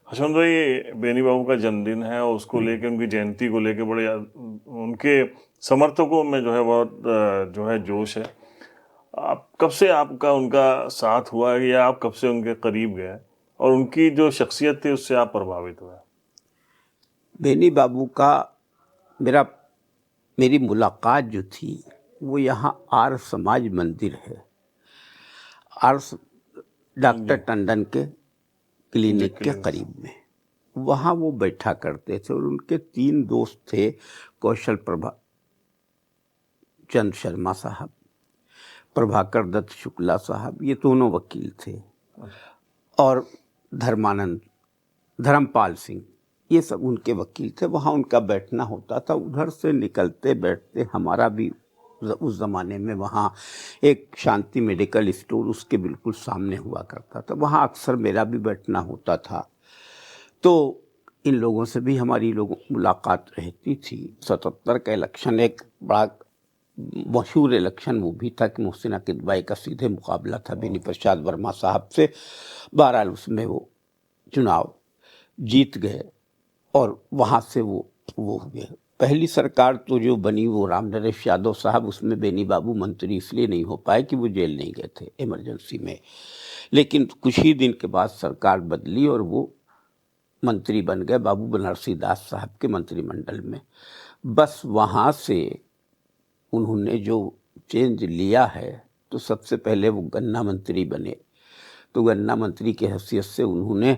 हसवन भाई, बेनी बाबू का जन्मदिन है और उसको लेके, उनकी जयंती को लेके बड़े उनके समर्थकों में जो है बहुत जो है जोश है। आप कब से आपका उनका साथ हुआ है या आप कब से उनके करीब गए और उनकी जो शख्सियत थी उससे आप प्रभावित हुए? बेनी बाबू का मेरी मुलाकात जो थी वो यहाँ आर्य समाज मंदिर है, डॉक्टर टंडन के क्लिनिक के करीब में। वहाँ वो बैठा करते थे और उनके 3 दोस्त थे, कौशल प्रभा चंद शर्मा साहब, प्रभाकर दत्त शुक्ला साहब, ये दोनों वकील थे, और धर्मपाल सिंह, ये सब उनके वकील थे। वहाँ उनका बैठना होता था। उधर से निकलते बैठते हमारा भी उस ज़माने में वहाँ एक शांति मेडिकल स्टोर उसके बिल्कुल सामने हुआ करता था, वहाँ अक्सर मेरा भी बैठना होता था। तो इन लोगों से भी हमारी मुलाकात रहती थी। 77 का इलेक्शन एक बड़ा मशहूर इलेक्शन वो भी था कि मोहसिन अकीदबाई का सीधे मुकाबला था बेनी प्रसाद वर्मा साहब से। बहरहाल उसमें वो चुनाव जीत गए और वहाँ से वो हुए। पहली सरकार तो जो बनी वो राम नरेश यादव साहब, उसमें बेनी बाबू मंत्री इसलिए नहीं हो पाए कि वो जेल नहीं गए थे इमरजेंसी में, लेकिन कुछ ही दिन के बाद सरकार बदली और वो मंत्री बन गए बाबू बनारसी दास साहब के मंत्रिमंडल में। बस वहाँ से उन्होंने जो चेंज लिया है, तो सबसे पहले वो गन्ना मंत्री बने। तो गन्ना मंत्री की हैसियत से उन्होंने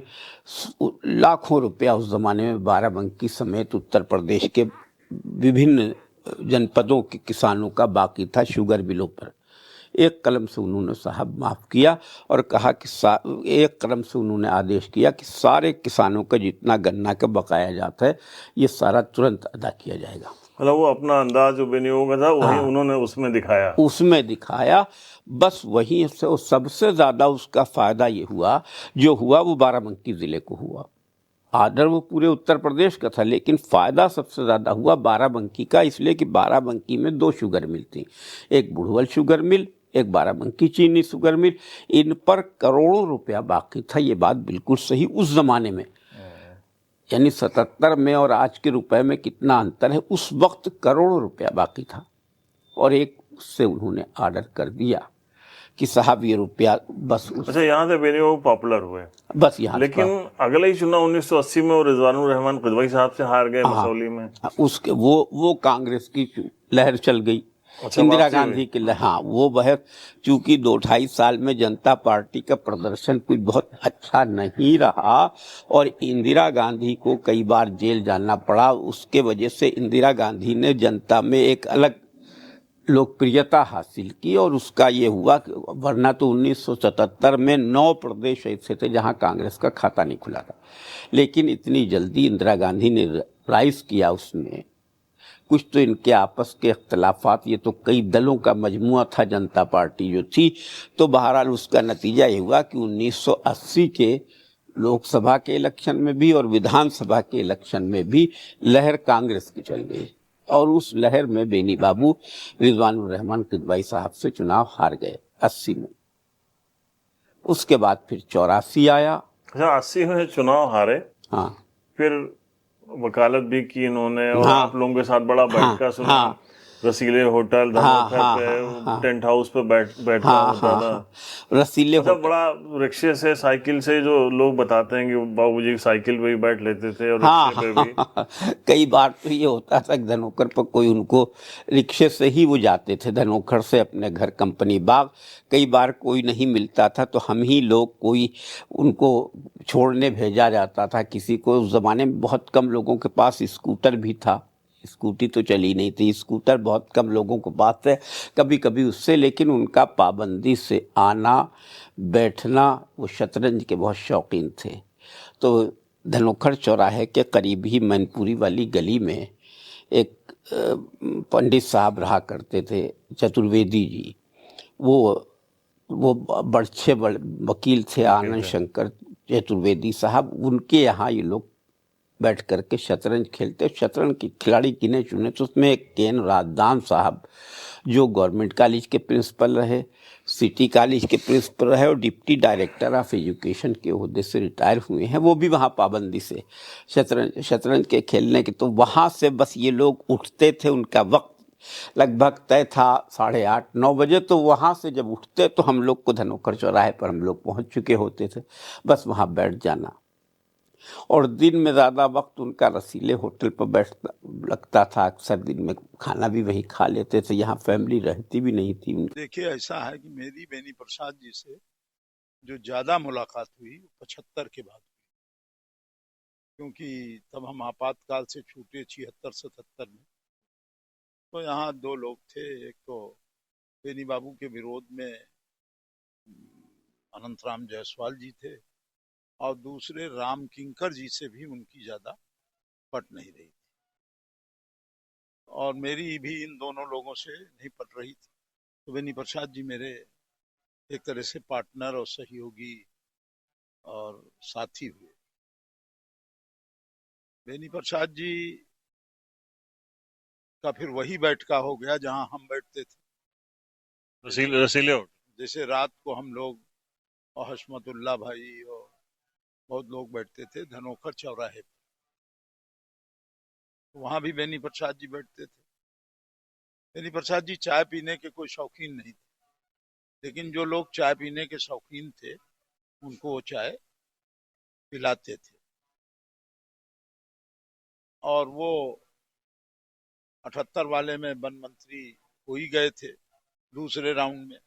लाखों रुपया उस ज़माने में बाराबंकी समेत उत्तर प्रदेश के विभिन्न जनपदों के किसानों का बाकी था शुगर मिलों पर। एक कलम से उन्होंने साहब माफ़ किया और कहा कि एक कलम से उन्होंने आदेश किया कि सारे किसानों का जितना गन्ना का बकाया जाता है ये सारा तुरंत अदा किया जाएगा। मतलब वो अपना अंदाज जो बेनियो का था वही उन्होंने उसमें दिखाया। बस वहीं से सबसे ज़्यादा उसका फ़ायदा ये हुआ, जो हुआ वो बाराबंकी ज़िले को हुआ। आर्डर वो पूरे उत्तर प्रदेश का था, लेकिन फ़ायदा सबसे ज़्यादा हुआ बाराबंकी का, इसलिए कि बाराबंकी में 2 शुगर मिल थी, एक बुढ़वल शुगर मिल, एक बाराबंकी चीनी शुगर मिल। इन पर करोड़ों रुपया बाकी था। ये बात बिल्कुल सही उस ज़माने में, यानी 77 में और आज के रुपए में कितना अंतर है। उस वक्त करोड़ों रुपया बाकी था और एक से उन्होंने ऑर्डर कर दिया कि साहब ये रुपया बस अच्छा, यहाँ से बेनियो पॉपुलर हुए बस यहाँ। लेकिन अगले ही चुनाव 1980 में वो रिजवानुर रहमान किदवई साहब से हार गए मसौली में। उसके वो कांग्रेस की लहर चल गई। अच्छा, इंदिरा गांधी की लहर, हाँ वो लहर, चूंकि 2-2.5 साल में जनता पार्टी का प्रदर्शन कुछ बहुत अच्छा नहीं रहा और इंदिरा गांधी को कई बार जेल जाना पड़ा। उसके वजह से इंदिरा गांधी ने जनता में एक अलग लोकप्रियता हासिल की और उसका ये हुआ कि वरना तो 1977 में 9 प्रदेश ऐसे थे जहां कांग्रेस का खाता नहीं खुला था, लेकिन इतनी जल्दी इंदिरा गांधी ने राइज किया उसमें। कुछ तो इनके आपस के इख्तलाफात, ये तो कई दलों का मजमुआ था जनता पार्टी जो थी। तो बहरहाल उसका नतीजा ये हुआ कि 1980 के लोकसभा के इलेक्शन में भी और विधानसभा के इलेक्शन में भी लहर कांग्रेस की चल गई और उस लहर में बेनी बाबू रिजवानुर रहमान किदवई साहब से चुनाव हार गए 80 में। उसके बाद फिर 84 आया। अच्छा, 80 में चुनाव हारे। हाँ, फिर वकालत भी की इन्होंने और आप लोगों के साथ बड़ा बैठका सुना। रसीले होटल धनोखर पे टेंट हाउस पे बैठना होता था। रसीले मतलब बड़ा रिक्शे से साइकिल से, जो लोग बताते हैं कि बाबूजी साइकिल पे भी बैठ लेते थे और रिक्शे पे भी। कई बार तो ये होता था कि धनोखर पर कोई उनको रिक्शे से ही वो जाते थे, धनोखर से अपने घर कंपनी बाग। कई बार कोई नहीं मिलता था तो हम ही लोग कोई उनको छोड़ने भेजा जाता था किसी को। उस ज़माने में बहुत कम लोगों के पास स्कूटर भी था, स्कूटी तो चली नहीं थी, स्कूटर बहुत कम लोगों को पास है, कभी कभी उससे, लेकिन उनका पाबंदी से आना बैठना। वो शतरंज के बहुत शौकीन थे। तो धनोखर चौराहे के करीब ही मैनपुरी वाली गली में एक पंडित साहब रहा करते थे, चतुर्वेदी जी। वो बड़े वकील थे, आनंद शंकर चतुर्वेदी साहब। उनके यहाँ ये लोग बैठ करके शतरंज खेलते। शतरंज की खिलाड़ी गिने चुने तो उसमें एक केन राजदान साहब जो गवर्नमेंट कॉलेज के प्रिंसिपल रहे, सिटी कॉलेज के प्रिंसिपल रहे और डिप्टी डायरेक्टर ऑफ एजुकेशन के ओहदे से रिटायर हुए हैं। वो भी वहाँ पाबंदी से शतरंज के खेलने के, तो वहाँ से बस ये लोग उठते थे, उनका वक्त लगभग तय था 8:30-9 बजे। तो वहाँ से जब उठते तो हम लोग को धनोकर चौराहे पर हम लोग पहुँच चुके होते थे, बस वहाँ बैठ जाना। और दिन में ज़्यादा वक्त उनका रसीले होटल पर बैठता लगता था। अक्सर दिन में खाना भी वहीं खा लेते थे, यहाँ फैमिली रहती भी नहीं थी। देखिए, ऐसा है कि मेरी बेनी प्रसाद जी से जो ज्यादा मुलाकात हुई 75 के बाद हुई, क्योंकि तब हम आपातकाल से छूटे 76-77 में। तो यहाँ दो लोग थे, एक तो बेनी बाबू के विरोध में अनंतराम जायसवाल जी थे, और दूसरे राम किंकर जी से भी उनकी ज्यादा पट नहीं रही थी, और मेरी भी इन दोनों लोगों से नहीं पट रही थी। तो बेनी प्रसाद जी मेरे एक तरह से पार्टनर और सहयोगी और साथी हुए। बेनी प्रसाद जी का फिर वही बैठका हो गया जहां हम बैठते थे। रसीले होटल। जैसे रात को हम लोग और हशमतुल्ला भाई और बहुत लोग बैठते थे धनोकर चौराहे पर, वहां भी बेनी प्रसाद जी बैठते थे। बेनी प्रसाद जी चाय पीने के कोई शौकीन नहीं थे, लेकिन जो लोग चाय पीने के शौकीन थे उनको वो चाय पिलाते थे। और वो 78 वाले में वन मंत्री हो ही गए थे दूसरे राउंड में।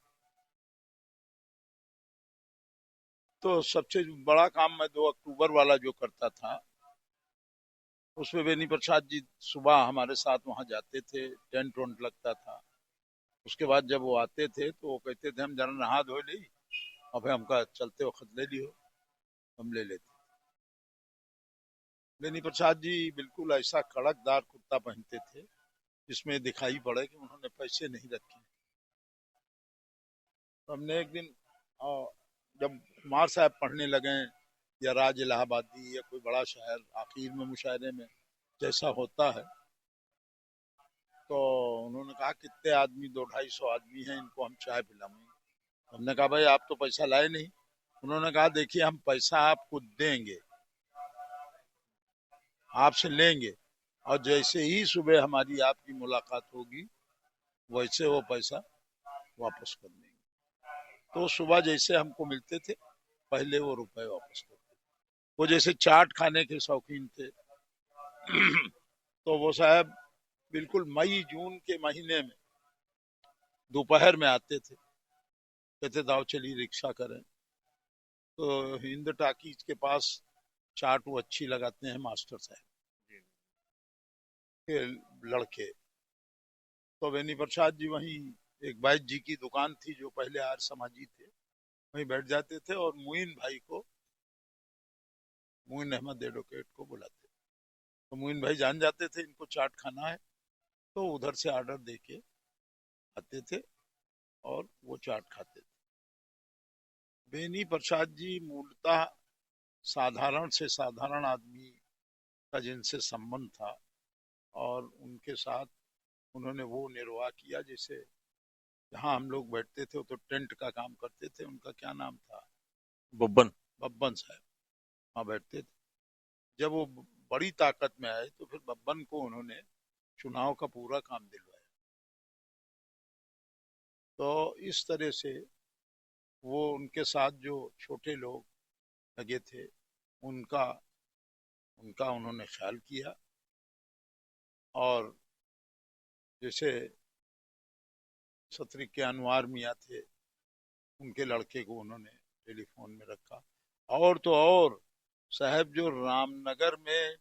तो सबसे बड़ा काम मैं 2 अक्टूबर वाला जो करता था, उसमें बेनी प्रसाद जी सुबह हमारे साथ वहां जाते थे, टेंट वेंट लगता था। उसके बाद जब वो आते थे तो वो कहते थे हम जरा नहा धो ली और फिर हमका चलते वक्त ले लियो, हम ले लेते। बेनी प्रसाद जी बिल्कुल ऐसा कड़कदार कुर्ता पहनते थे जिसमें दिखाई पड़े कि उन्होंने पैसे नहीं रखे। तो हमने एक दिन जब कुमार साहब पढ़ने लगे या राज इलाहाबादी या कोई बड़ा शायर आखिर में मुशायरे में जैसा होता है, तो उन्होंने कहा कितने आदमी, 200-250 आदमी हैं, इनको हम चाय पिलाएंगे। हमने कहा भाई आप तो पैसा लाए नहीं। उन्होंने कहा देखिए हम पैसा आपको देंगे, आपसे लेंगे, और जैसे ही सुबह हमारी आपकी मुलाकात होगी वैसे वो पैसा वापस कर देंगे। तो सुबह जैसे हमको मिलते थे पहले वो रुपए वापस करते। वो जैसे चाट खाने के शौकीन थे तो वो साहब बिल्कुल मई जून के महीने में दोपहर में आते थे, कहते दाव चलिए रिक्शा करें। तो हिंद टाकीज के पास चाट वो अच्छी लगाते हैं मास्टर साहब के लड़के। तो बेनी प्रसाद जी वहीं, एक बैद जी की दुकान थी जो पहले आर्य समाजी थे, वहीं बैठ जाते थे और मुइन भाई को, मुइन अहमद एडवोकेट को बुलाते। तो मुइन भाई जान जाते थे इनको चाट खाना है, तो उधर से ऑर्डर देके आते थे और वो चाट खाते थे। बेनी प्रसाद जी मूलतः साधारण से साधारण आदमी का जिनसे संबंध था, और उनके साथ उन्होंने वो निर्वाह किया। जैसे जहाँ हम लोग बैठते थे वो तो टेंट का काम करते थे, उनका क्या नाम था, बब्बन। बब्बन साहब वहाँ बैठते थे। जब वो बड़ी ताकत में आए तो फिर बब्बन को उन्होंने चुनाव का पूरा काम दिलवाया। तो इस तरह से वो उनके साथ जो छोटे लोग लगे थे उनका उनका उन्होंने ख्याल किया। और जैसे सत्री के अनवार मियाँ थे, उनके लड़के को उन्होंने टेलीफोन में रखा। और तो और साहब जो रामनगर में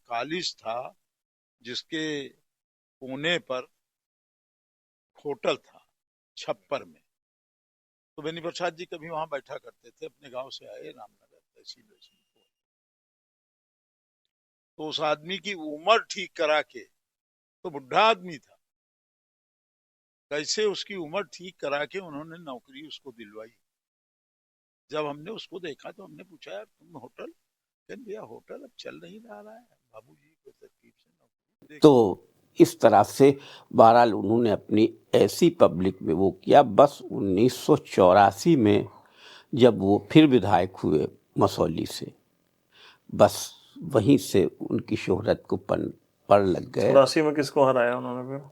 कॉलेज था जिसके कोने पर होटल था छप्पर में, तो बेनी प्रसाद जी कभी वहां बैठा करते थे। अपने गांव से आए रामनगर तहसील वहसील को, तो उस आदमी की उम्र ठीक करा के, तो बुढ़ा आदमी था, कैसे उसकी उम्र ठीक करा के उन्होंने नौकरी उसको दिलवाई। जब हमने उसको देखा तो हमने पूछा यार तुम होटल, कहने भैया होटल अब चल नहीं रहा है, बाबूजी को तकलीफ से नौकरी तो इस तरह से बहरहाल उन्होंने अपनी ऐसी पब्लिक में वो किया। बस 1984 में जब वो फिर विधायक हुए मसौली से, बस वहीं से उनकी शोहरत को पर लग गए। 84 में किसको हराया उन्होंने फिर?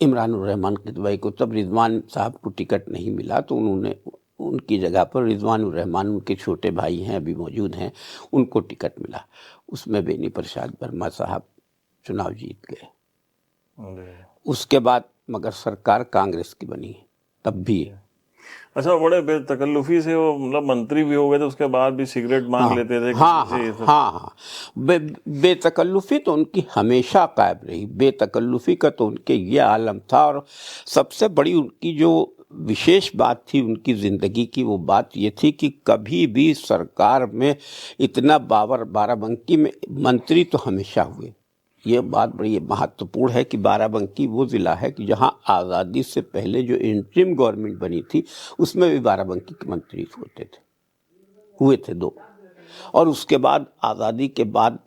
इमरानुर रहमान किदवई को। तब रिजवान साहब को टिकट नहीं मिला तो उन्होंने उनकी जगह पर रिजवानुर रहमान, उनके छोटे भाई हैं, अभी मौजूद हैं, उनको टिकट मिला। उसमें बेनी प्रसाद वर्मा साहब चुनाव जीत गए। उसके बाद मगर सरकार कांग्रेस की बनी तब भी। अच्छा, बड़े बेतकल्लुफी से वो मतलब मंत्री भी हो गए थे, उसके बाद भी सिगरेट मांग लेते थे हाँ किसी से, ये सब। हाँ। बेतकल्लुफी तो उनकी हमेशा कायम रही। बेतकल्लुफी का तो उनके ये आलम था। और सबसे बड़ी उनकी जो विशेष बात थी उनकी ज़िंदगी की, वो बात ये थी कि कभी भी सरकार में इतना बाराबंकी में मंत्री तो हमेशा हुए। ये बात बड़ी महत्वपूर्ण है कि बाराबंकी वो ज़िला है कि जहां आज़ादी से पहले जो इंटरिम गवर्नमेंट बनी थी उसमें भी बाराबंकी के मंत्री हुए थे 2। और उसके बाद आज़ादी के बाद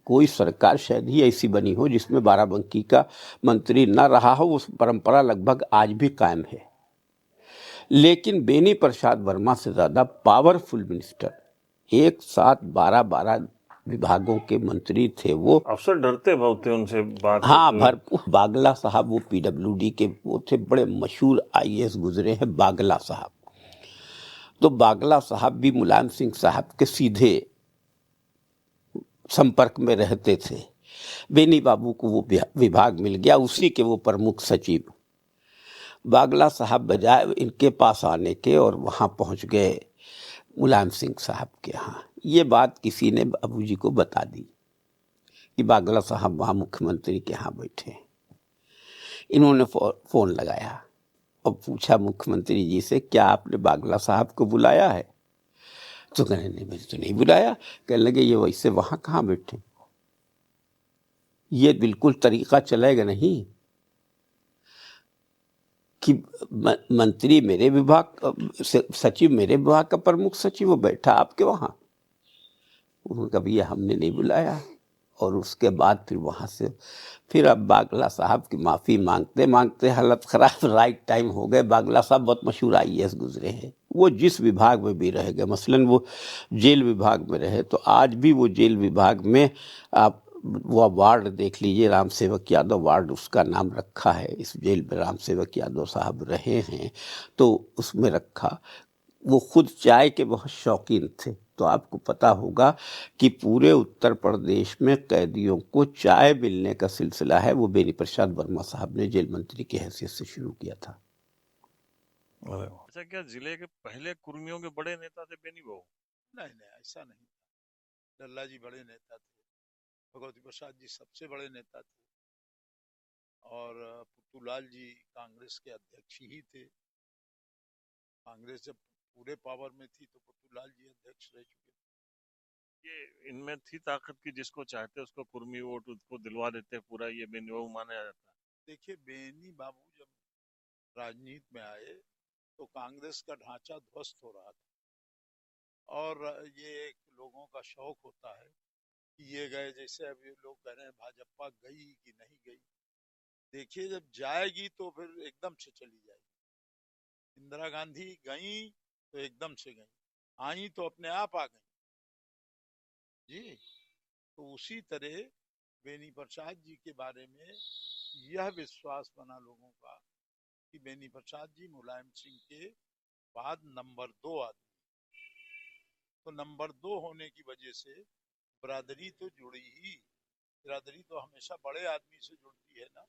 कोई सरकार शायद ही ऐसी बनी हो जिसमें बाराबंकी का मंत्री न रहा हो। उस परंपरा लगभग आज भी कायम है। लेकिन बेनी प्रसाद वर्मा से ज़्यादा पावरफुल मिनिस्टर, एक साथ 12 विभागों के मंत्री थे वो। अफसर डरते बहुत थे उनसे बात हाँ, करते। भरपूर। बागला साहब वो पीडब्ल्यूडी के वो थे, बड़े मशहूर आईएएस गुजरे हैं बागला साहब। तो बागला साहब भी मुलायम सिंह साहब के सीधे संपर्क में रहते थे। बेनी बाबू को वो विभाग मिल गया, उसी के वो प्रमुख सचिव। बागला साहब बजाय इनके पास आने के और वहाँ पहुँच गए मुलायम सिंह साहब के यहाँ। ये बात किसी ने बाबूजी को बता दी कि बागला साहब वहाँ मुख्यमंत्री के यहाँ बैठे। इन्होंने फ़ोन लगाया और पूछा मुख्यमंत्री जी से, क्या आपने बागला साहब को बुलाया है? तो कहने नहीं, मैंने तो नहीं बुलाया। कहने लगे ये वैसे वहाँ कहाँ बैठे, ये बिल्कुल तरीका चलेगा नहीं कि मंत्री मेरे विभाग, सचिव मेरे विभाग का प्रमुख सचिव वो बैठा आपके वहाँ। उन्होंने कहा भैया हमने नहीं बुलाया। और उसके बाद फिर वहाँ से फिर अब बागला साहब की माफ़ी मांगते मांगते हालत ख़राब, राइट टाइम हो गए। बागला साहब बहुत मशहूर आईएएस गुजरे हैं। वो जिस विभाग में भी रह गए, मसलन वो जेल विभाग में रहे तो आज भी वो जेल विभाग में आप वो वार्ड देख लीजिए, राम सेवक यादव वार्ड उसका नाम रखा है। इस जेल में राम सेवक यादव साहब रहे हैं तो उसमें रखा। वो खुद चाय के बहुत शौकीन थे। तो आपको पता होगा कि पूरे उत्तर प्रदेश में कैदियों को चाय मिलने का सिलसिला है वो बेनी प्रसाद वर्मा साहब ने जेल मंत्री की हैसियत से शुरू किया था। अच्छा, क्या जिले के पहले कुर्मियों के बड़े नेता थे बेनी बाबू? नहीं नहीं, ऐसा नहीं था। लल्ला जी बड़े नेता थे, भगवती प्रसाद जी सबसे बड़े नेता थे, और पुतूलाल जी कांग्रेस के अध्यक्ष ही थे। कांग्रेस जब पूरे पावर में थी तो पुतूलाल जी अध्यक्ष रह चुके थे। ये इनमें थी ताकत की जिसको चाहते उसको कुर्मी वोट उसको दिलवा देते पूरा, ये बेनी बाबू माना जाता है। देखिए, बेनी बाबू जब राजनीति में आए तो कांग्रेस का ढांचा ध्वस्त हो रहा था। और ये एक लोगों का शौक होता है कि ये गए, जैसे अभी लोग कह रहे हैं भाजपा गई कि नहीं गई। देखिए, जब जाएगी तो फिर एकदम से चली जाएगी। इंदिरा गांधी गई तो एकदम से गई, आई तो अपने आप आ गई जी। तो उसी तरह बेनी प्रसाद जी के बारे में यह विश्वास बना लोगों का कि बेनी प्रसाद जी मुलायम सिंह के बाद नंबर 2 आदमी। तो नंबर 2 होने की वजह से बिरादरी तो जुड़ी ही। बिरादरी तो हमेशा बड़े आदमी से जुड़ती है ना।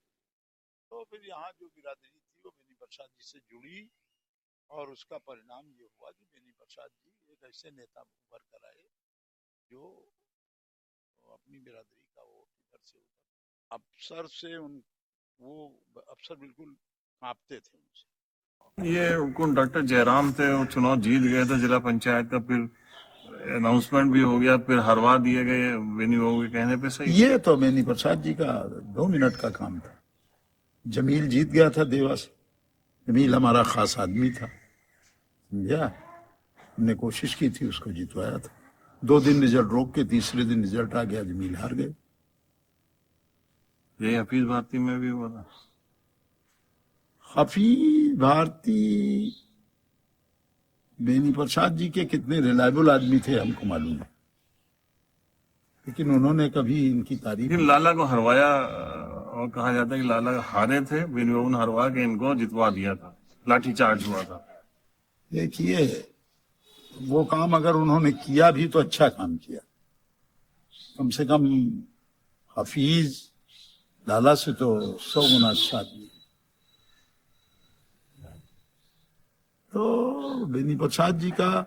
तो फिर यहाँ जो बिरादरी थी वो बेनी प्रसाद जी से जुड़ी, और उसका परिणाम ये हुआ कि बेनी प्रसाद जी एक ऐसे नेता उभर कर आए जो अपनी बिरादरी का वोट इधर से उधर। अफसर से वो अफसर बिल्कुल कांपते थे उनसे। ये कौन डॉक्टर जयराम थे, वो चुनाव जीत गए थे जिला पंचायत का, फिर अनाउंसमेंट भी हो गया, फिर हरवा दिए गए बेनी बाबू के कहने पे। सही ये तो बेनी प्रसाद जी का 2 मिनट का काम था। जमील जीत गया था देवास। जमील हमारा खास आदमी था, समझा। हमने कोशिश की थी, उसको जितवाया था। 2 दिन रिजल्ट रोक के तीसरे दिन रिजल्ट आ गया, जमील हार गए। ये हफीज भारती में भी हुआ था। हफीज भारती बेनी प्रसाद जी के कितने रिलायबल आदमी थे हमको मालूम है, लेकिन उन्होंने कभी इनकी तारीफ लेकिन लाला को हरवाया और कहा जाता है कि लाला हारे थे, बेनी बाबू ने हरवा के इनको जितवा दिया था, लाठी चार्ज हुआ था। देखिए, वो काम अगर उन्होंने किया भी तो अच्छा काम किया। कम से कम हफीज लाला से तो 100 गुना अच्छा आदमी। तो बेनी प्रसाद जी का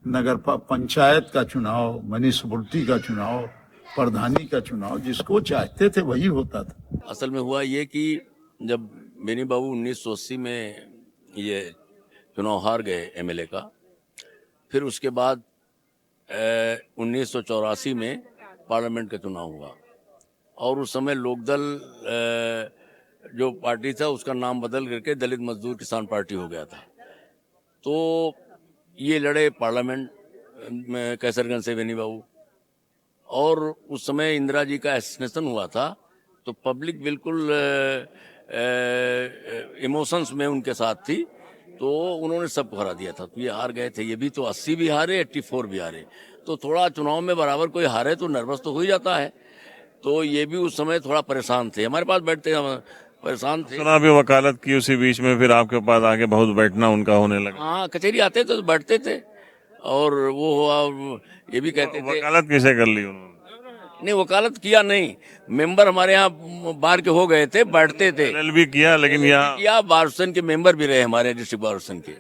नगर पंचायत का चुनाव, म्युनिसिपलिटी का चुनाव, प्रधानी का चुनाव जिसको चाहते थे वही होता था। असल में हुआ ये कि जब बेनी बाबू 1980 में ये चुनाव हार गए एमएलए का, फिर उसके बाद 1984 में पार्लियामेंट का चुनाव हुआ और उस समय लोकदल जो पार्टी था उसका नाम बदल करके दलित मजदूर किसान पार्टी हो गया था। तो ये लड़े पार्लियामेंट में कैसरगंज से बेनी बाबू, और उस समय इंदिरा जी का असैसिनेशन हुआ था, तो पब्लिक बिल्कुल इमोशंस में उनके साथ थी, तो उन्होंने सबको हरा दिया था। तो ये हार गए थे, ये भी तो 80 भी हारे, 84 भी हारे। तो थोड़ा चुनाव में बराबर कोई हारे तो नर्वस तो हो ही जाता है। तो ये भी उस समय थोड़ा परेशान थे, हमारे पास बैठते परेशान थे। चुनावी वकालत की उसी बीच में, फिर आपके पास आके बहुत बैठना उनका होने लगा। हाँ, कचहरी आते थे तो बैठते थे, और वो हुआ, ये भी कहते थे। वकालत कैसे कर ली उन्होंने? नहीं, वकालत किया नहीं, मेंबर हमारे यहाँ बार के हो गए थे, बैठते थे। एलएलबी किया, लेकिन यहाँ किया, बार एसोसिएशन के मेंबर भी रहे, हमारे डिस्ट्रिक्ट बार एसोसिएशन के।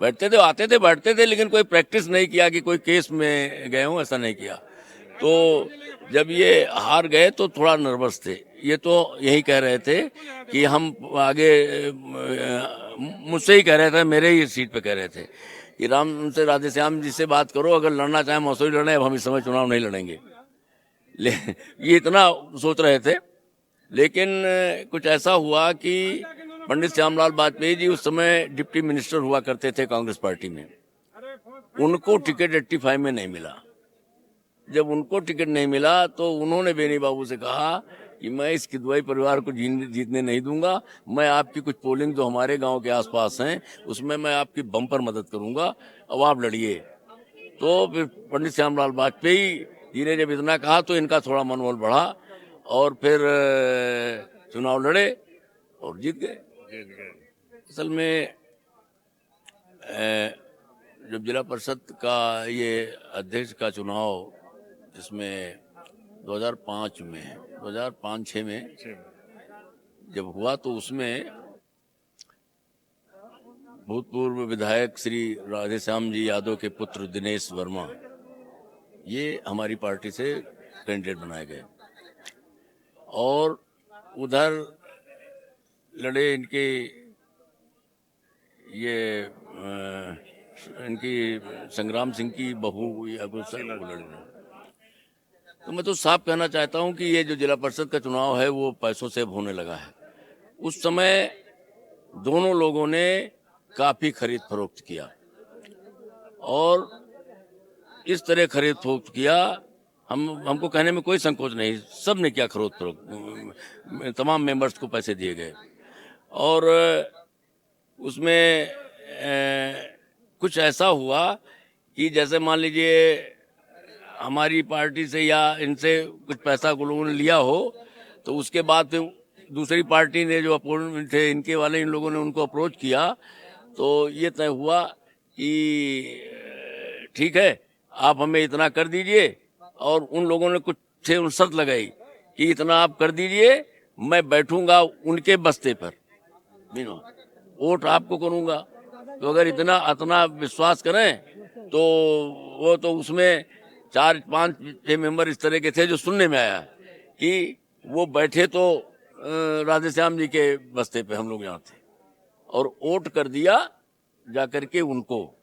बैठते थे, आते थे, बैठते थे, लेकिन कोई प्रैक्टिस नहीं किया कि कोई केस में गए हों, ऐसा नहीं किया। तो जब ये हार गए तो थोड़ा नर्वस थे। ये तो यही कह रहे थे कि हम आगे, मुझसे ही कह रहे थे, मेरे ही सीट पे कह रहे थे कि राम से राधे श्याम जी से बात करो, अगर लड़ना चाहे मसूरी लड़े, अब हम इस समय चुनाव नहीं लड़ेंगे। ये इतना सोच रहे थे। लेकिन कुछ ऐसा हुआ कि पंडित श्यामलाल वाजपेयी जी उस समय डिप्टी मिनिस्टर हुआ करते थे कांग्रेस पार्टी में, उनको टिकट 85 में नहीं मिला। जब उनको टिकट नहीं मिला तो उन्होंने बेनी बाबू से कहा कि मैं इस किदवाई परिवार को जीतने नहीं दूंगा, मैं आपकी कुछ पोलिंग जो हमारे गांव के आसपास हैं उसमें मैं आपकी बम्पर मदद करूंगा, अब आप लड़िए। तो फिर पंडित श्यामलाल वाजपेयी जी ने जब इतना कहा तो इनका थोड़ा मनोबल बढ़ा और फिर चुनाव लड़े और जीत गए। असल में जब जिला परिषद का ये अध्यक्ष का चुनाव, जिसमें 2005-6 में जब हुआ, तो उसमें भूतपूर्व विधायक श्री राधे श्याम जी यादव के पुत्र दिनेश वर्मा ये हमारी पार्टी से कैंडिडेट बनाए गए, और उधर लड़े इनके ये इनकी संग्राम सिंह की बहू या कुछ लड़े। तो मैं तो साफ कहना चाहता हूं कि ये जो जिला परिषद का चुनाव है वो पैसों से होने लगा है। उस समय दोनों लोगों ने काफी खरीद फरोख्त किया, और इस तरह खरीद फरोख्त किया, हमको कहने में कोई संकोच नहीं, सब ने किया खरीद फरोख्त, तमाम मेंबर्स को पैसे दिए गए। और उसमें कुछ ऐसा हुआ कि जैसे मान लीजिए हमारी पार्टी से या इनसे कुछ पैसा लोगों ने लिया हो, तो उसके बाद फिर दूसरी पार्टी ने जो अपोनेंट थे इनके वाले, इन लोगों ने उनको अप्रोच किया, तो ये तय हुआ कि ठीक है आप हमें इतना कर दीजिए, और उन लोगों ने कुछ से शर्त लगाई कि इतना आप कर दीजिए, मैं बैठूंगा उनके बस्ते पर, वोट आपको करूंगा। तो अगर इतना विश्वास करें तो वो तो उसमें 4-5-6 मेंबर इस तरह के थे जो सुनने में आया कि वो बैठे तो राधे श्याम जी के बस्ते पे, हम लोग यहाँ थे, और वोट कर दिया जाकर के उनको।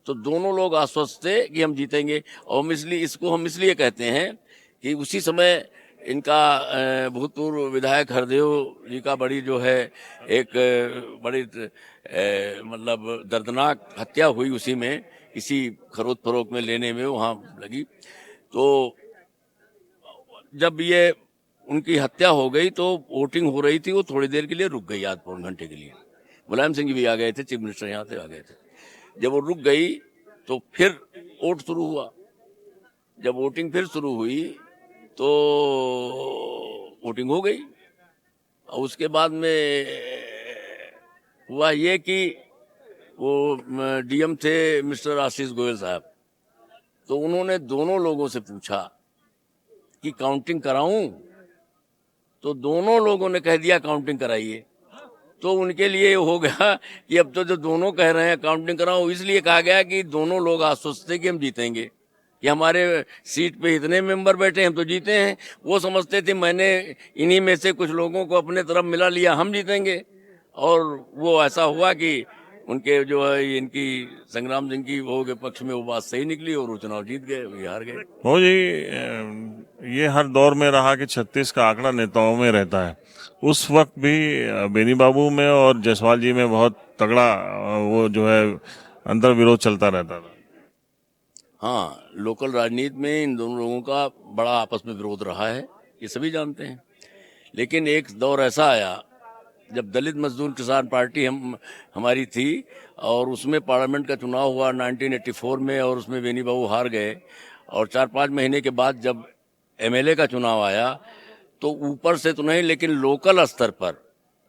तो दोनों लोग आश्वस्त थे कि हम जीतेंगे। और हम इसलिए कहते हैं कि उसी समय इनका भूतपूर्व विधायक हरदेव जी का बड़ी जो है एक बड़ी मतलब दर्दनाक हत्या हुई, उसी में किसी खरीद फरोख्त में लेने में वहाँ लगी। तो जब ये उनकी हत्या हो गई तो वोटिंग हो रही थी, वो थोड़ी देर के लिए रुक गई, आध पौन घंटे के लिए। मुलायम सिंह जी भी आ गए थे, चीफ मिनिस्टर यहाँ से आ गए थे। जब वो रुक गई तो फिर वोट शुरू हुआ। जब वोटिंग फिर शुरू हुई तो वोटिंग हो गई। और उसके बाद में हुआ ये कि वो डीएम थे मिस्टर आशीष गोयल साहब, तो उन्होंने दोनों लोगों से पूछा कि काउंटिंग कराऊं, तो दोनों लोगों ने कह दिया काउंटिंग कराइए। तो उनके लिए हो गया कि अब तो जो दोनों कह रहे हैं काउंटिंग कराओ, इसलिए कहा गया कि दोनों लोग आश्वस्त थे कि हम जीतेंगे, कि हमारे सीट पे इतने मेंबर बैठे, हम तो जीते हैं। वो समझते थे मैंने इन्हीं में से कुछ लोगों को अपने तरफ मिला लिया, हम जीतेंगे। और वो ऐसा हुआ कि उनके जो है इनकी संग्राम सिंह की वो के पक्ष में वो बात सही निकली और वो चुनाव जीत गए, वो हार गए। हो जी, ये हर दौर में रहा कि 36 का आंकड़ा नेताओं में रहता है। उस वक्त भी बेनी बाबू में और जायसवाल जी में बहुत तगड़ा वो जो है अंतर विरोध चलता रहता था। हाँ, लोकल राजनीति में इन दोनों लोगों का बड़ा आपस में विरोध रहा है, ये सभी जानते हैं। लेकिन एक दौर ऐसा आया जब दलित मजदूर किसान पार्टी हमारी थी और उसमें पार्लियामेंट का चुनाव हुआ 1984 में, और उसमें बेनी बाबू हार गए। और 4-5 महीने के बाद जब एमएलए का चुनाव आया तो ऊपर से तो नहीं लेकिन लोकल स्तर पर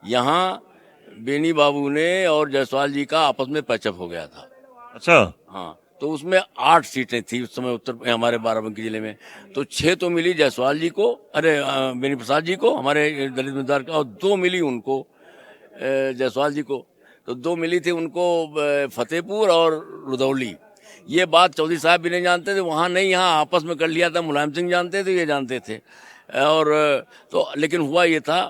यहाँ बेनी बाबू ने और जायसवाल जी का आपस में पैचअप हो गया था। अच्छा। हाँ, तो उसमें 8 सीटें थी उस समय उत्तर हमारे बाराबंकी जिले में। तो 6 तो मिली जायसवाल जी को, बेनी प्रसाद जी को, हमारे दलित उम्मीदवार का, और 2 मिली उनको जायसवाल जी को। तो 2 मिली थी उनको फतेहपुर और रुदौली। ये बात चौधरी साहब भी नहीं जानते थे, वहाँ नहीं, यहाँ आपस में कर लिया था। मुलायम सिंह जानते थे, ये जानते थे। और तो लेकिन हुआ ये था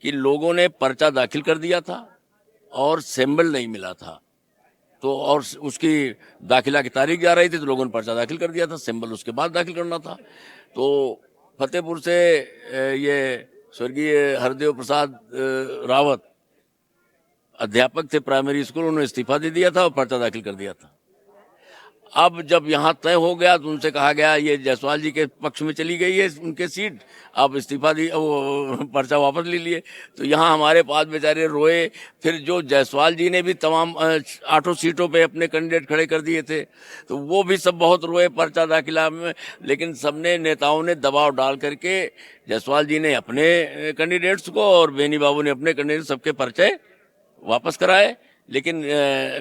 कि लोगों ने पर्चा दाखिल कर दिया था और सिंबल नहीं मिला था। तो और उसकी दाखिला की तारीख जा रही थी तो लोगों ने पर्चा दाखिल कर दिया था, सिंबल उसके बाद दाखिल करना था। तो फतेहपुर से ये स्वर्गीय हरदेव प्रसाद रावत अध्यापक थे प्राइमरी स्कूल, उन्होंने इस्तीफा दे दिया था और पर्चा दाखिल कर दिया था। अब जब यहाँ तय हो गया तो उनसे कहा गया ये जायसवाल जी के पक्ष में चली गई है उनके सीट, आप इस्तीफा दी, वो पर्चा वापस ले लिए। तो यहाँ हमारे पास बेचारे रोए। फिर जो जायसवाल जी ने भी तमाम 8 सीटों पे अपने कैंडिडेट खड़े कर दिए थे, तो वो भी सब बहुत रोए पर्चा दाखिला में। लेकिन सबने नेताओं ने दबाव डाल करके जायसवाल जी ने अपने कैंडिडेट्स को और बेनी बाबू ने अपने कैंडिडेट, सबके पर्चे वापस कराए। लेकिन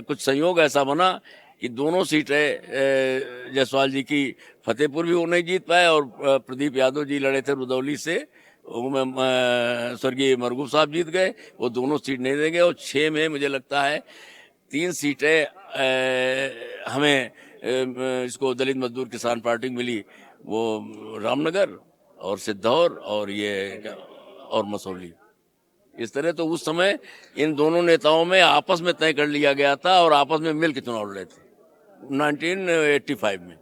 कुछ संयोग ऐसा बना कि दोनों सीटें जायसवाल जी की, फतेहपुर भी वो नहीं जीत पाए और प्रदीप यादव जी लड़े थे रुदौली से, स्वर्गीय मरगूब साहब जीत गए, वो दोनों सीट नहीं देंगे। और 6 में मुझे लगता है 3 सीटें हमें इसको दलित मजदूर किसान पार्टी मिली, वो रामनगर और सिद्धौर और ये और मसौली। इस तरह तो उस समय इन दोनों नेताओं में आपस में तय कर लिया गया था और आपस में मिल के चुनाव लड़े थे 1985 में।